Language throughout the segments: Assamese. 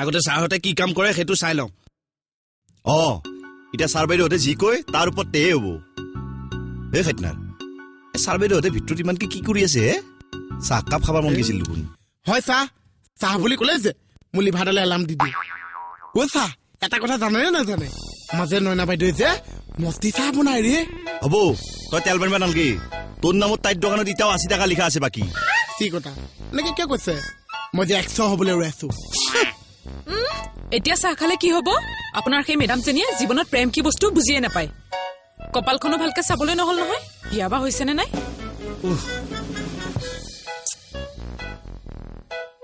আগতে ছাৰহঁতে কি কাম কৰে সেইটো চাই লওঁ এতিয়া ছাৰ বাইদেউহঁতে যি কয় তাৰ ওপৰত তেহে হ'ব এই খাইটনাৰ ছাৰ বাইদেউহঁতে ভিতৰত ইমানকে কি কৰি আছে চাহকাপ খাবৰ মন গৈছিল দেখোন হয় চাহ বুলি ক'লে যে মোৰ লিভাৰডালে এলাৰ্ম দি দিয়ে চাহ এটা কথা জানে নাজানে মাজে নয়না বাইদেৱে যে মস্তি চাহ বনাই ৰে হ'ব তই তেল মাৰিব নালাগে তোৰ নামত তাইৰ দোকানত এতিয়াও 80 টকা লিখা আছে বাকী কি কথা এনেকে কিয় কৈছে মই যে 100 হ'বলৈ ৰৈ আছো এতিয়া চাহ খালে কি হ'ব আপোনাৰ সেই মেডামজনীয়ে জীৱনত প্ৰেম কি বস্তু বুজিয়ে নাপায় কপালখনো ভালকে চাবলৈ নহল নহয় বিয়া বা হৈছে নে নাই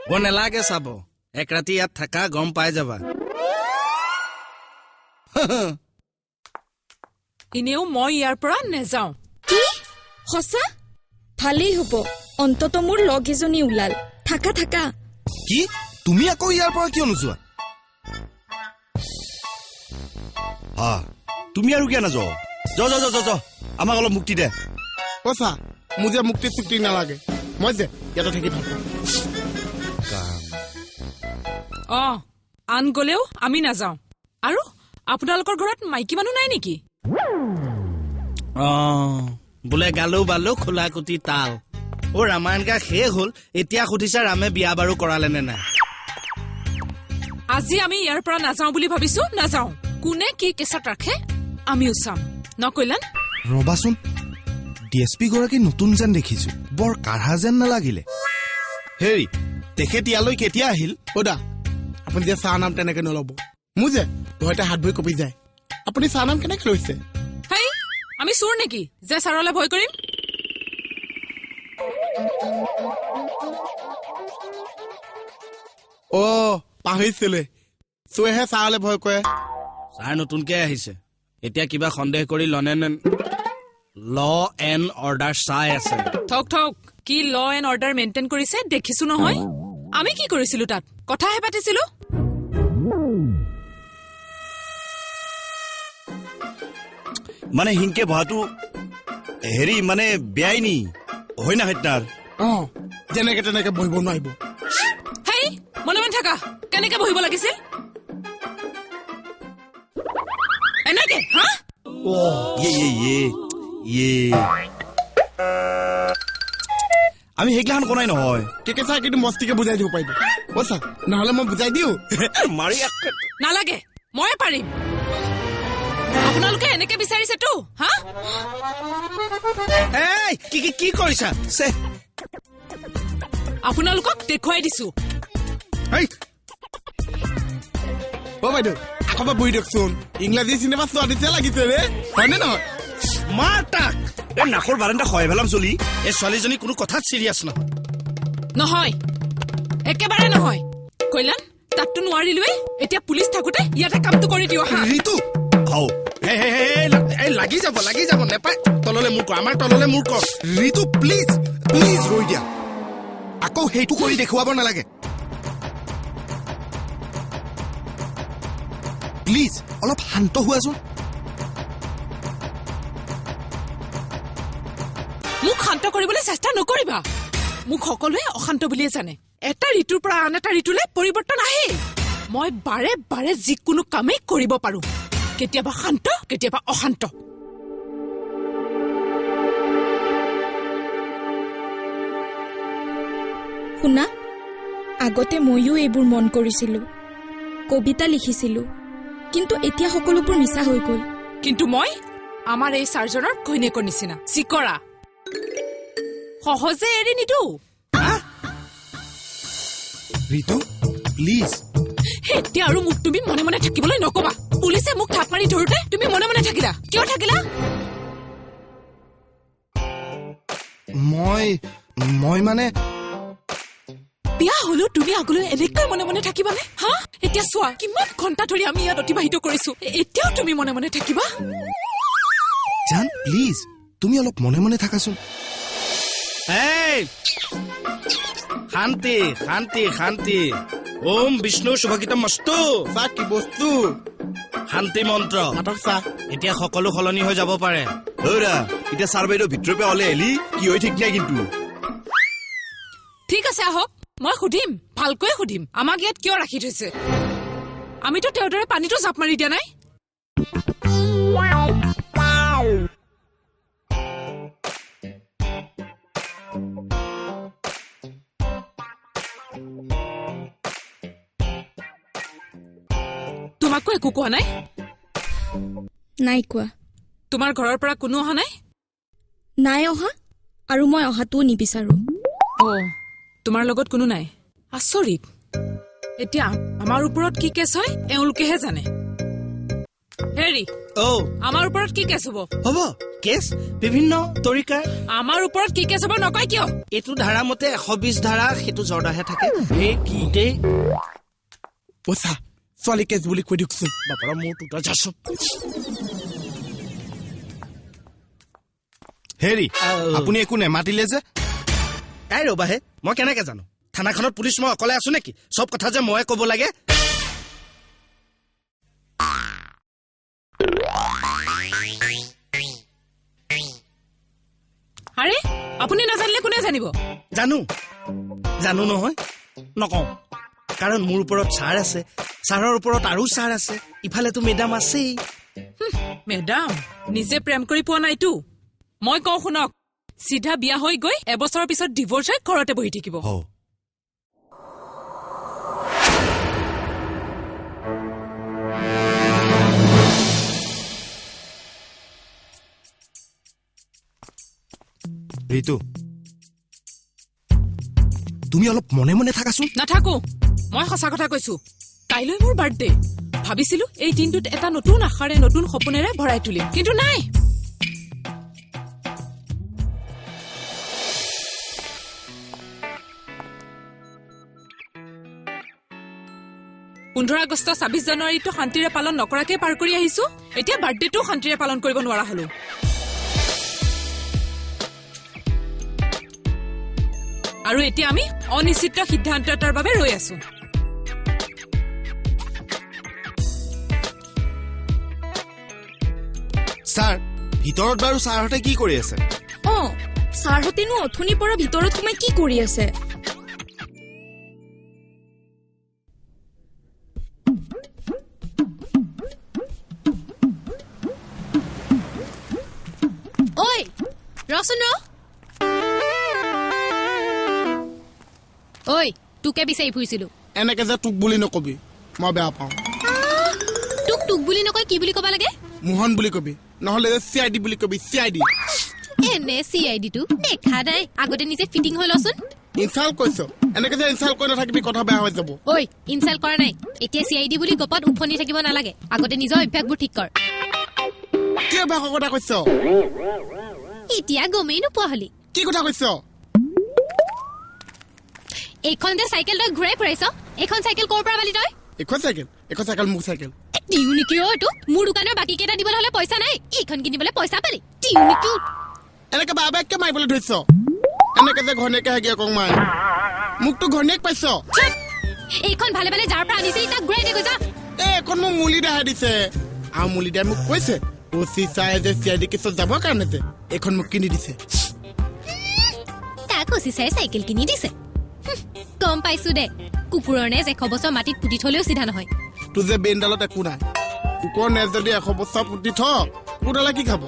বৰ নেলাগে চাব এক ৰাতি ইয়াত থাকা গম পাই যাবা এনেও মই ইয়াৰ পৰা নেযাওঁ কি সঁচা ভালেই হ'ব অন্তত মোৰ লগ এজনী ওলাল থাকা কি তুমি আকৌ ইয়াৰ পৰা কিয় নোযোৱা তুমি আৰু কিয় নাযাওঁ যা আমাক অলপ মুক্তি দে চাহ মোৰ যে মুক্তি চুক্তি নালাগে মই যে ইয়াতে থাকি ভাল পাওঁ আন গলেও আমি নাযাওঁ আৰু আপোনালোকৰ ঘৰত মাইকী মানুহ নাই নেকি বোলে গালো বালো খোলা কুটি তাল ৰামায়ণ গা শেষ হ'ল এতিয়া সুধিছা ৰামে বিয়া বাৰু কৰালে নে নাই আজি আমি ইয়াৰ পৰা নাযাওঁ বুলি ভাবিছো নাযাওঁ কোনে কি কেছত ৰাখে আমিও চাম নকৈলান ৰবাচোন ডিএছপি গৰাকী নতুন যেন দেখিছো বৰ কাঢ়া যেন নালাগিলে হেৰি তেখেত ইয়ালৈ কেতিয়া আহিল দা আপুনি যে চাহ নাম তেনেকে নল'ব মোৰ যে ভয়তে হাত ভৰি কঁপি যায় আপুনি চাহ নাম কেনেকে লৈছে হেই আমি চোৰ নেকি যে ছাৰলৈ ভয় কৰিম পাহৰিছিলে চুৱেহে চাহলে ভয় কৰে ছাৰ নতুনকে আহিছে এতিয়া কিবা সন্দেহ কৰি ল এণ্ড অৰ্ডাৰ চাই আছে থক কি ল এণ্ড অৰ্ডাৰ মেইনটেইন কৰিছে দেখিছো নহয় আমি কি কৰিছিলো তাত কথাহে পাতিছিলো মানে হিংকে ভহাটো হেৰি মানে বেয়াই নি হয় না খাইটনাৰ যেনেকে তেনেকে বহিব নোৱাৰিব হেই মনে মনে থাকা কেনেকে বহিব লাগিছিল এনেকে আমি সেইগিলাখন কোনাই নহয় কেকে চাই কিন্তু মস্তিকে বুজাই দিব পাৰিব বছা নহলে মই বুজাই দিওঁ মাৰি নালাগে মই পাৰিম আপোনালোকে এনেকে বিচাৰিছেতো কি কৰিছা আপোনালোকক দেখুৱাই দিছো বাইদেউ আকৌ বহি দিয়কচোন ইংৰাজী চিনেমা চোৱা নিচিনা লাগিছে ৰে হয়নে নহয় মাৰ তাক নাকৰ বাৰান্দা খোৱাই পেলাম চলি এই ছোৱালীজনী কোনো কথাত চিৰিয়াছ নহয় একেবাৰে নহয় কৈলান তাততো নোৱাৰিলোৱে এতিয়া পুলিচ থাকোতে ইয়াতে কামটো কৰি দিওঁ ঋতু লাগি যাব নেপায় তললে মোৰ আমাৰ তললে মোৰ ঋতু প্লিজ ৰৈ দিয়া আকৌ সেইটো কৰি দেখুৱাব নালাগে প্লিজ অলপ শান্ত হোৱাচোন মোক শান্ত কৰিবলৈ চেষ্টা নকৰিবা মোক সকলোৱে অশান্ত বুলিয়ে জানে এটা ঋতুৰ পৰা আন এটা ঋতুলৈ পৰিৱৰ্তন আহে মই বাৰে বাৰে যিকোনো কামেই কৰিব পাৰো কেতিয়াবা শান্ত কেতিয়াবা অশান্ত শুনা আগতে ময়ো এইবোৰ মন কৰিছিলো কবিতা লিখিছিলো কিন্তু এতিয়া সকলোবোৰ মিছা হৈ গ'ল কিন্তু মই আমাৰ এই চাৰ্জনৰ ঘৈণীয়েকৰ নিচিনা চিকৰা সহজে এৰি নিদো ঋতু প্লিজ এতিয়া আৰু মোক তুমি মনে মনে থাকিবলৈ নকবা পুলিচে মোক থাপ মাৰি ধৰোতে তুমি মনে মনে থাকিলা কিয় থাকিলা মই মানে বিয়া হলো তুমি আগলৈ এনেকৈ মনে মনে থাকিবানে এতিয়া চোৱা কিমান ঘণ্টা ধৰি আমি ইয়াত অতিবাহিত কৰিছো এতিয়াও তুমি মনে মনে থাকিবা জান প্লিজ তুমি অলপ মনে মনে থাকাচোন শান্তি শান্তি শান্তি ওম বিষ্ণু শুভগীতম মস্তু চাহ কি বস্তু শান্তি মন্ত্ৰ চাহ এতিয়া সকলো সলনি হৈ যাব পাৰে এতিয়া ছাৰ বাইদেউ ভিতৰৰ পৰা ওলাই আহিলি কি হৈ ঠিক নাই কিন্তু ঠিক আছে আহক মই সুধিম ভালকৈ সুধিম আমাক ইয়াত কিয় ৰাখি থৈছে আমিতো তেওঁৰ দৰে পানীটো জাপ মাৰি দিয়া নাই। তোমাকো একো কোৱা নাই? নাই কোৱা। তোমাৰ ঘৰৰ পৰা কোনো অহা নাই? নাই অহা, আৰু মই অহাটোও নিবিচাৰো। তোমাৰ লগত কোনো নাই? আচৰিত। এতিয়া আমাৰ ওপৰত কি কেছ হয় এওঁলোকেহে জানে। হেৰি, আমাৰ ওপৰত কি কেছ হ'ব? হ'ব কেছ বিভিন্ন তৰিকাৰ। আমাৰ ওপৰত কি কেছ হ'ব নকয় কিয়? এইটো ধাৰা মতে 120 ধাৰা সেইটো জৰ্দাহে থাকে। এই গোটেই পইচা ছোৱালী কেছ বুলি কৈ দিয়কচোন। বাপাৰা মোৰ টুটা যাচ। হেৰি আপুনি একো নেমাতিলে যে? তাই ৰবাহে, মই কেনেকে জানো? থানাখনত পুলিচ মই অকলে আছো নেকি? চব কথা যে মই ক'ব লাগে? আৰে আপুনি নাজানিলে কোনে জানিব? জানো নহয়, নকওঁ। কাৰণ মোৰ ওপৰত ছাৰ আছে, ছাৰৰ ওপৰত আৰু ছাৰ আছে, ইফালেতো মেডাম আছেই। মেডাম নিজে প্ৰেম কৰি পোৱা নাইতো। মই কওঁ শুনক, চিধা বিয়া হৈ গৈ এবছৰৰ পিছত ডিভোৰ্চ হৈ ঘৰতে বহি থাকিব। ঋতু, তুমি অলপ মনে মনে থাকাচোন। নাথাকো, মই সঁচা কথা কৈছো। কাইলৈ মোৰ বাৰ্থডে। ভাবিছিলো এই দিনটোত এটা নতুন আশাৰে নতুন সপোনেৰে ভৰাই তুলিম, কিন্তু নাই। আগষ্ট 26 জানুৱাৰীটো শান্তিৰে পালন নকৰাকে পাৰ কৰি আহিছো। এতিয়া বাৰ্থডেটো শান্তিৰে পালন কৰিব নোৱাৰা হলো। আৰু এতিয়া আমি অনিশ্চিত সিদ্ধান্ত এটাৰ বাবে ৰৈ আছো। ছাৰ, ভিতৰত বাৰু ছাৰহঁতে কি কৰি আছে? ছাৰহঁতেনো অথনিৰ পৰা ভিতৰত সোমাই কি কৰি আছে? ঐ ৰচোন ৰ। ঐ তোকে বিচাৰি ফুৰিছিলো। এনেকে যে তোক বুলি নকবি, মই বেয়া পাওঁ। তোক বুলি নকয় কি বুলি কবা লাগে? মোহন বুলি কবি, নহলে CID বুলি কবি। CID এনে CID টো দেখা নাই। আগতে নিজে ফিটিং হৈ লচোন। ইনচাল্ট কৈছ, এনেকে যে ইনচাল্ট কৰি নাথাকিবি, কথা বেয়া হৈ যাব। ঐ ইনচাল্ট কৰা নাই। এতিয়া CID বুলি গপত উফনি থাকিব নালাগে। আগতে নিজৰ অভ্যাসবোৰ ঠিক কৰ। কি অভ্যাসৰ কথা কৈছ? এতিয়া গমেই নোপোৱা হলি। কি কথা কৈছ? এইখন যে চাইকেল তই ঘূৰাই ফুৰাইছ, এইখন চাইকেল ক'ৰ পৰা পালি তই? এখন চাইকেল মোৰ চাইকেল। দিও নেকি এইটো? মোৰ দোকানৰ বাকী কেইটা দিবলৈ হলে পইচা নাই, এইখন কিনিবলৈ পইচা পালি। দিও নেকি? এনেকে বাবাকে মাৰিবলৈ ধৰিছ? এনেকে যে ঘনীয়েকে হাগি অকং মাৰ, মোকতো ঘনীয়েক পাইছ। এইখন ভালে ভালে যাৰ পৰা আনিছে তাক ঘূৰাই দে গৈছা। এইখন মোক মুলি দাহে দিছে, আৰু মুলি দাই মোক কৈছে চাই যে CID কেছত যাবৰ কাৰণে যে এইখন মোক কিনি দিছে। তাক চাই চাইকেল কিনি দিছে। গম পাইছো দে, কুকুৰৰ নেজ 100 বছৰ মাটিত পুতি থলেও চিধা নহয়। তোৰ যে বেইনডালত একো নাই। কুকুৰৰ নেজ যদি 100 বছৰ পুতি থ, কুকুৰডালে কি খাব?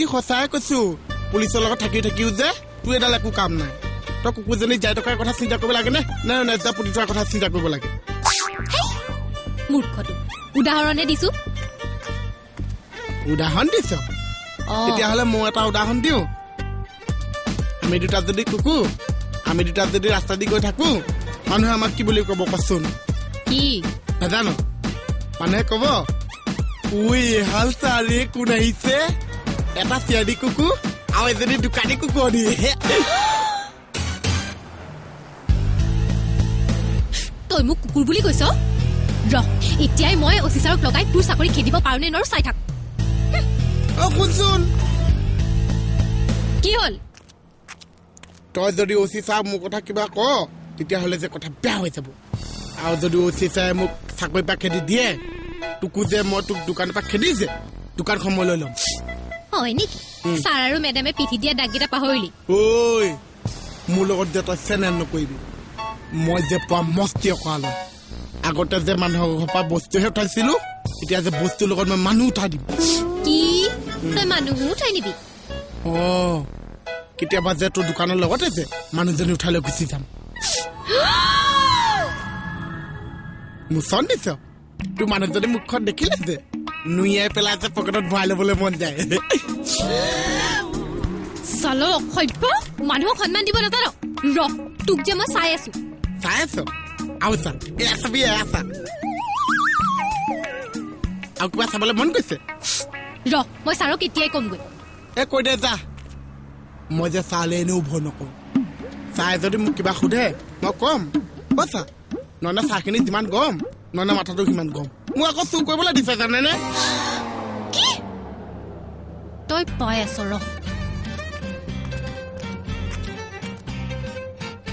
ই সঁচাই কৈছো, পুলিচৰ লগত থাকিও যে তোৰ এডাল একো কাম নাই। তই কুকুৰজনী যাই থকাৰ কথা চিন্তা কৰিব লাগে নে নেজা পুতি থোৱাৰ কথা চিন্তা কৰিব লাগে? মূৰ্খটো উদাহৰণে দিছো। উদাহৰণ দিছ? তেতিয়াহ'লে মই এটা উদাহৰণ দিওঁ। আমি দুটা যদি কুকুৰ, আমি দুটা যদি ৰাস্তা দি গৈ থাকো, মানুহে আমাক কি বুলি কব কচোন? কি নাজানো। মানুহে কব, উই এহাল চাৰি কোন আহিছে, এটা CID কুকুৰ আৰু এজনী দোকানী কুকুৰ দিয়ে। তই মোক কুকুৰ বুলি কৈছ? ৰহ, এতিয়াই মই অফিচাৰক লগাই তোৰ চাকৰি খেদিব পাৰো নে নোৱাৰো চাই থাক। শুনচোন, কি হল? তই যদি অফিচাৰ মোৰ কথা কিবা ক, তেতিয়াহ'লে যে কথা বেয়া হৈ যাব। আৰু যদি অফিচাৰে মোক চাকৰি পৰা খেদি দিয়ে, তোকো যে মই তোক দোকানৰ পৰা খেদি যে দোকানখন মই লৈ ল'ম। হয় নেকি? ছাৰ আৰু মেডামে পিঠি দিয়া দাগকেইটা পাহৰিলি? ঐ, মোৰ লগত যে তই চেনেল নকৰিবি। মই যে পোৱা মস্তি অকল আগতে যে মানুহৰ ঘৰৰ পৰা বস্তুহে উঠাইছিলো এতিয়া যে বস্তুৰ লগত মই মানুহ উঠাই দিম কি তই মানুহো উঠাই নিবি কেতিয়াবা যে তোৰ দোকানৰ লগতে যে মানুহজনী উঠাই লৈ গুচি যাম মুচন দিছ তোৰ মানুহজনী মুখখন দেখিলে যে নুইয়াই পেলাই যে পকেটত ভৰাই ল'বলৈ মন যায় চালো অসভ্য মানুহক সন্মান দিব নাজানো ৰ তোক যে মই চাই আছো চাই আছ আৰু চা এয়া চাবি এয়া চা আৰু কিবা চাবলৈ মন গৈছে ৰ মই ছাৰক এতিয়াই কমগৈ কৈ দে যা মই যে চালে এনেও ভয় নকৰো চাই যদি মোক কিবা সোধে মই কম চা ননে চাহখিনি যিমান গম ননে মাথাটো সিমান গম মোক আকৌ চুৰ কৰিবলৈ দিছে জানেনে কি তই পাই আছ ৰ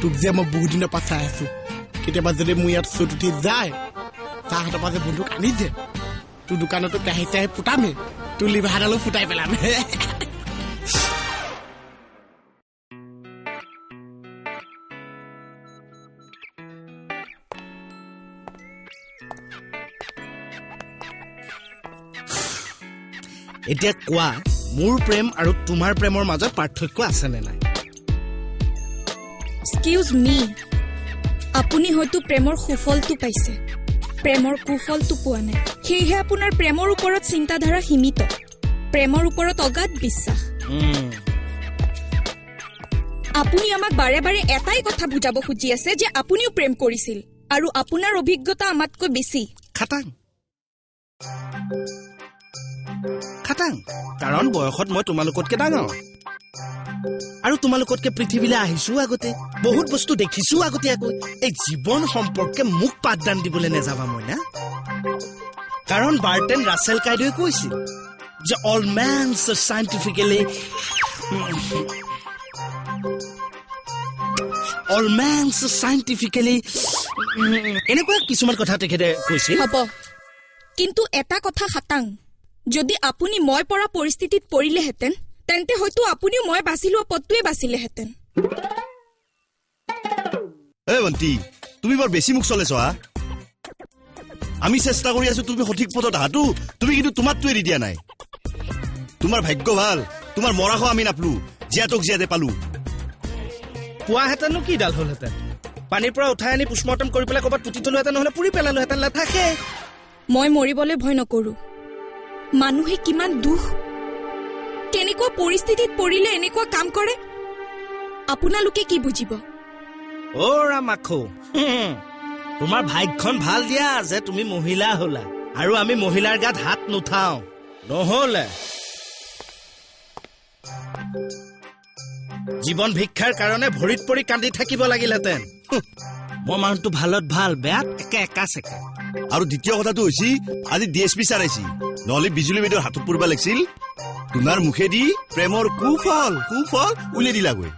তোক যে মই বহুত দিনৰ পৰা চাই আছো কেতিয়াবা যদি মোৰ ইয়াত চুট উঠি যায় চাহহাতৰ পৰা যে বন্ধুক আনি যে তোৰ দোকানতো কাঁহি চাহি ফুটামেই তোৰ লিভাৰডালো ফুটাই পেলাম এতিয়া কোৱা মোৰ প্ৰেম আৰু তোমাৰ প্ৰেমৰ মাজত পাৰ্থক্য আছে নে নাই এক্সকিউজ মি আপুনি হয়তো প্ৰেমৰ সুফলটো পাইছে প্ৰেমৰ কুফলটো পোৱা নাই সেয়েহে আপোনাৰ প্ৰেমৰ ওপৰত চিন্তাধাৰা সীমিত প্ৰেমৰ ওপৰত অগাধ বিশ্বাস আপুনি আমাক বাৰে বাৰে এটাই কথা বুজাব খুজি আছে যে আপুনিও প্ৰেম কৰিছিল আৰু আপোনাৰ অভিজ্ঞতা আমাতকৈ বেছি খাটাং কাৰণ বয়সত মই তোমালোকতকে ডাঙৰ আৰু তোমালোকতকে পৃথিৱীলৈ আহিছো আগতে বহুত বস্তু দেখিছো আগতীয়াকৈ এই জীৱন সম্পৰ্কে মোক পাঠদান দিবলৈ নেযাবা মই না কাৰণ বাৰ্টেন ৰাছেল কাইডৱে কৈছিল যে অল মেনছ চাইণ্টিফিকেলি এনেকুৱা কিছুমান কথা তেখেতে কৈছিল হ'ব কিন্তু এটা কথা খাটাং যদি আপুনি মই পৰা পৰিস্থিতিত পৰিলেহেঁতেন তেন্তে হয়তো আপুনিও মই বাছি লোৱা পথটোৱে বাছিলেহেঁতেন বন্তি তুমি বৰ বেছি মুখ চলেছ আমি চেষ্টা কৰি আছো তুমি সঠিক পথত আহাতো তুমি কিন্তু তোমাৰটো এৰি দিয়া নাই তোমাৰ ভাগ্য ভাল তোমাৰ মৰাখো আমি নাপলো জীয়াতক জীয়াতে পালো পোৱাহেঁতেনো কি ডাল হলহেঁতেন পানীৰ পৰা উঠাই আনি পোষ্টমৰ্টম কৰি পেলাই ক'ৰবাত পুতি থলোহেঁতেন নহ'লে পুৰি পেলালোহেঁতেন নাথাকে মই মৰিবলৈ ভয় নকৰো মানুহে কিমান দুখ কেনেকুৱা পৰিস্থিতিত পৰিলে এনেকুৱা কাম কৰে আপোনালোকে কি বুজিব ৰামাখো তোমাৰ ভাগ্যখন ভাল দিয়া যে তুমি মহিলা হলা আৰু আমি মহিলাৰ গাত হাত নুঠাও নহলে জীৱন ভিক্ষাৰ কাৰণে ভৰিত পৰি কান্দি থাকিব লাগিলহেঁতেন মই মানুহটো ভালত ভাল বেয়াত একে একা চেকা আৰু দ্বিতীয় কথাটো হৈছে আজি DSP ছাৰ আহিছে নহলে বিজুলী বাইদেউৰ হাতত পৰিব লাগিছিল তোমাৰ মুখেদি প্ৰেমৰ কুফল উলিয়াই দিলাগৈ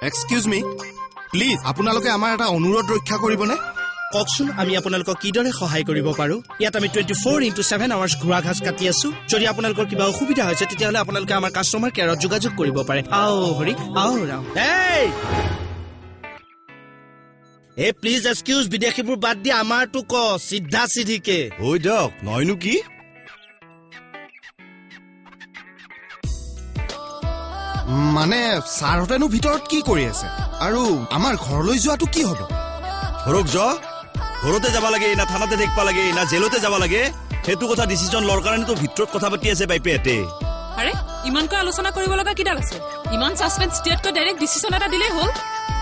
এক্সকিউজ মি প্লিজ আপোনালোকে আমাৰ এটা অনুৰোধ ৰক্ষা কৰিবনে কওকচোন আমি আপোনালোকক কিদৰে সহায় কৰিব পাৰো ইয়াত আমি 24/7 আৱাৰ্ছ ঘোঁৰা ঘাঁচ কাটি আছো যদি আপোনালোকৰ কিবা অসুবিধা হৈছে তেতিয়াহ'লে আপোনালোকে আমাৰ কাষ্টমাৰ কেয়াৰত যোগাযোগ কৰিব পাৰে প্লিজ এক্সকিউজ বিদেশীবোৰ বাদ দিয়া আমাৰটো ক চিধা চিধিকে হৈ দিয়ক নহয়নো কি মানে ছাৰহঁতেনো ভিতৰত কি কৰি আছে আৰু আমাৰ ঘৰলৈ যোৱাটো কি হ'ব ঘৰক যোৱা ঘৰতে যাব লাগে না থানাতে দেখিব লাগে না জেলতে যাব লাগে সেইটো কথা ডিচিজন লোৱাৰ কাৰণেতো ভিতৰত কথা পাতি আছে বাইপেহঁতে আৰে ইমানকৈ আলোচনা কৰিব লগা কিডাল আছে ইমান সাসপেন্স ষ্টেটকৈ ডাইৰেক্ট ডিচিজন এটা দিলেই হ'ল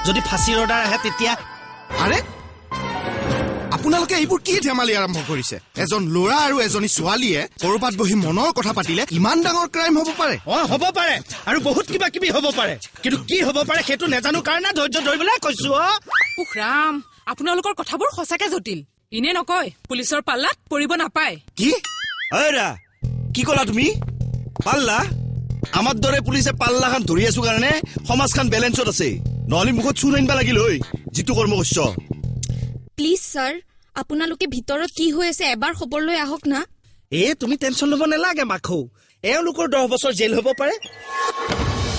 যদি ফাঁচিৰ অৰ্ডাৰ আহে তেতিয়া আৰে আপোনালোকে এইবোৰ কি ধেমালি আৰম্ভ কৰিছে এজন ল'ৰা আৰু এজনী ছোৱালীয়ে কৰবাত বহি মনৰ কথা পাতিলে ইমান ডাঙৰ ক্ৰাইম হ'ব পাৰে হ'ব পাৰে আৰু বহুত কিবা কিবি হ'ব পাৰে কিন্তু কি হ'ব পাৰে সেইটো নেজানো কাৰণে ধৈৰ্য ধৰিবলৈ কৈছো উখ ৰাম আপোনালোকৰ কথাবোৰ সঁচাকে জটিল ইনে নকয় পুলিচৰ পাল্লাত পৰিব নাপায় কি কি ক'লা তুমি পাল্লা আমাৰ দৰে পুলিচে পাল্লাখন ধৰি আছো কাৰণে সমাজখন বেলেঞ্চত আছে নহলে মুখত চুৰ আনিব লাগিল হৈ যিটো কৰ্ম কৰিছ প্লিজ ছাৰ আপোনালোকে ভিতৰত কি হৈ আছে এবাৰ খবৰ লৈ আহক না তুমি টেনচন ল'ব নালাগে মাখৌ এওঁলোকৰ 10 বছৰ জেল হ'ব পাৰে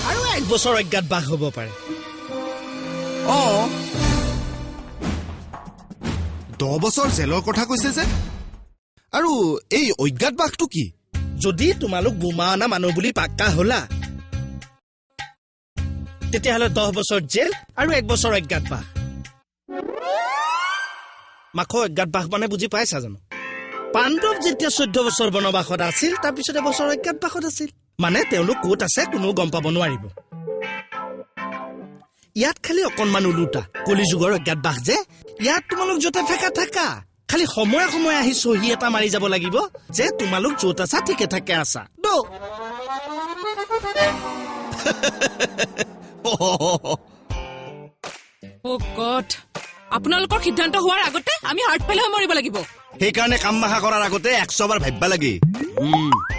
আৰু 1 বছৰ অজ্ঞাত বাস হ'ব পাৰে 10 বছৰ জেলৰ কথা কৈছে যে আৰু এই অজ্ঞাত বাঘটো কি যদি তোমালোক বোমা অনা মানুহ বুলি পাক্কা হলা তেতিয়াহ'লে 10 বছৰ জেল আৰু 1 বছৰ অজ্ঞাত বাঘ মাখো অজ্ঞাত বাঘ মানে বুজি পাইছা জানো পাণ্ডৱ যেতিয়া 14 বছৰ বনবাসত আছিল তাৰপিছতে বছৰ অজ্ঞাত বাঘত আছিল মানে তেওঁলোক ক'ত আছে কোনো গম পাব নোৱাৰিব ইয়াত খালি অকণমান ওলোটা কলিযুগৰ অজ্ঞাত বাঘ যে ইয়াত তোমালোক য'তে থাকা খালি সময়ে সময়ে আহি চহী এটা মাৰি যাব লাগিব যে তোমালোক য'ত আছা ঠিকে থাকে আছা আপোনালোকৰ সিদ্ধান্ত হোৱাৰ আগতে আমি হাৰ্ট ফেল হৈ মৰিব লাগিব সেইকাৰণে কাম মাখা কৰাৰ আগতে 100 বাৰ ভাবিবা লাগে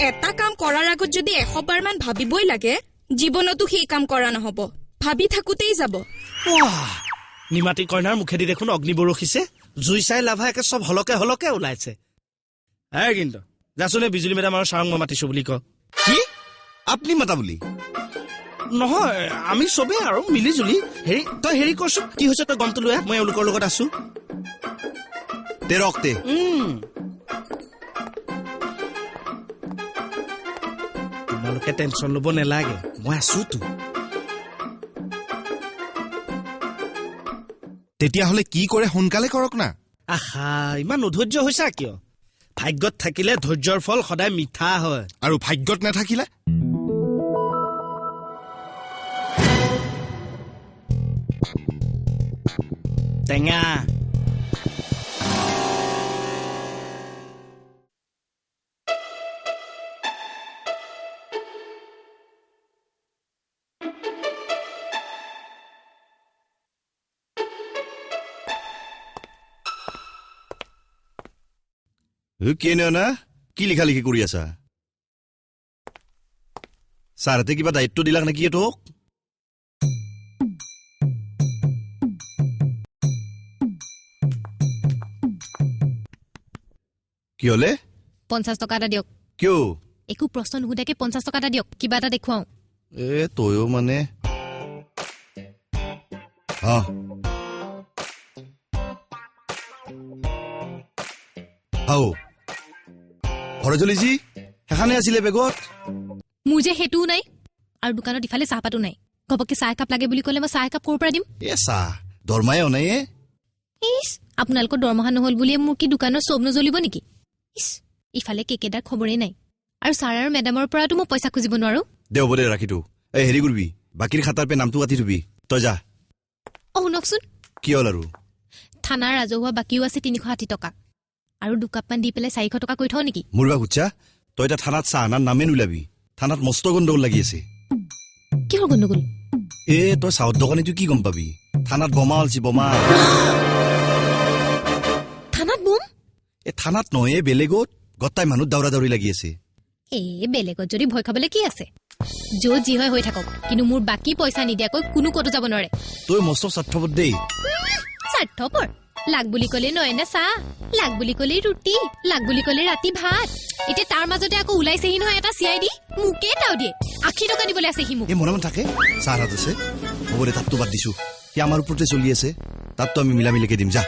এটা কাম কৰাৰ আগত যদি 100 বাৰ মান ভাবিবই লাগে জীৱনতো সেই কাম কৰা নহব ভাবি থাকোতেই যাব নিমাতী কইনাৰ মুখেদি দেখোন অগ্নি বৰষিছে জুই চাই লাভা একে চব হলকে ওলাইছে কিন্তু যাচোনে বিজুলী মেডাম আৰু চাৰং মই মাতিছো বুলি ক কি আপুনি মাতা বুলি নহয় আমি চবে আৰু মিলি জুলি তই হেৰি কৰছো কি হৈছে তই গমটো লৈ মই এওঁলোকৰ লগত আছো ৰক্তে তোমালোকে টেনচন ল'ব নালাগে মই আছো তো তেতিয়াহ'লে কি কৰে সোনকালে কৰক না আহা ইমান অধৈৰ্য হৈছা কিয় ভাগ্যত থাকিলে ধৈৰ্যৰ ফল সদায় মিঠা হয় আৰু ভাগ্যত নাথাকিলে টেঙা না কি লিখা লিখি কৰি আছা ছাৰহঁতে কিবা দায়িত্ব দিলাক নেকি তোক কি হলে 50 টকা এটা দিয়ক কিয় একো প্ৰশ্ন নুসুধাকে 50 টকা এটা দিয়ক কিবা এটা দেখুৱাও তয়ো মানে ঘৰে চলিছি সেইখানে আছিলে বেগত মোৰ যে সেইটোও নাই আৰু দোকানত ইফালে চাহপাতো নাই ঘপককে চাহ একাপ লাগে বুলি ক'লে মই চাহ একাপ ক'ৰ পৰা দিম চাহ দৰমাই অনাই ইছ আপোনালোকৰ দৰমহা নহ'ল বুলিয়ে মোৰ কি দোকানৰ চব নজ্বলিব নেকি ইছ ইফালে কেকেদাৰ খবৰেই নাই আৰু ছাৰ আৰু মেডামৰ পৰাতো মই পইচা খুজিব নোৱাৰো দে হ'ব দে ৰাখিতো হেৰি কৰিবি বাকীৰ খাতাৰ পে নামটো কাটি থবি তই যা শুনকচোন কি হ'ল আৰু থানাৰ ৰাজহুৱা বাকীও আছে 360 টকা আৰু দুকাপমান দি পেলাই 400 টকা কৰি থওঁ নেকি মোৰ বা খুচ্ছা তই এটা থানাত চাহ আনাৰ নামে নোলাবি থানাত মস্ত গণ্ডগোল লাগি আছে কিহৰ গণ্ডগোল তই চাহৰ দোকানীটো কি গম পাবি থানাত বোমা ওলছি বোমা থানাত বোম থানাত নহয় বেলেগত গটাই মানুহ দাউৰা দাউৰি লাগি আছে বেলেগত যদি ভয় খাবলৈ কি আছে য'ত যি হয় হৈ থাকক কিন্তু মোৰ বাকী পইচা নিদিয়াকৈ কোনো ক'তো যাব নোৱাৰে তই মস্ত স্বাৰ্থপৰ দেই স্বাৰ্থপৰ লাগ বুলি ক'লে নয়নে চাহ লাগ বুলি ক'লে ৰুটি লাগ বুলি ক'লে ৰাতি ভাত এতিয়া তাৰ মাজতে আকৌ ওলাইছেহি নহয় এটা CID মোকে তাও দিয়ে 80 টকা দিবলৈ আছে হিমু মনে মনে থাকে চাহ হাত আছে হ'ব দে তাততো বাদ দিছো সি আমাৰ ওপৰতে চলি আছে তাততো আমি মিলা মিলিকে দিম যা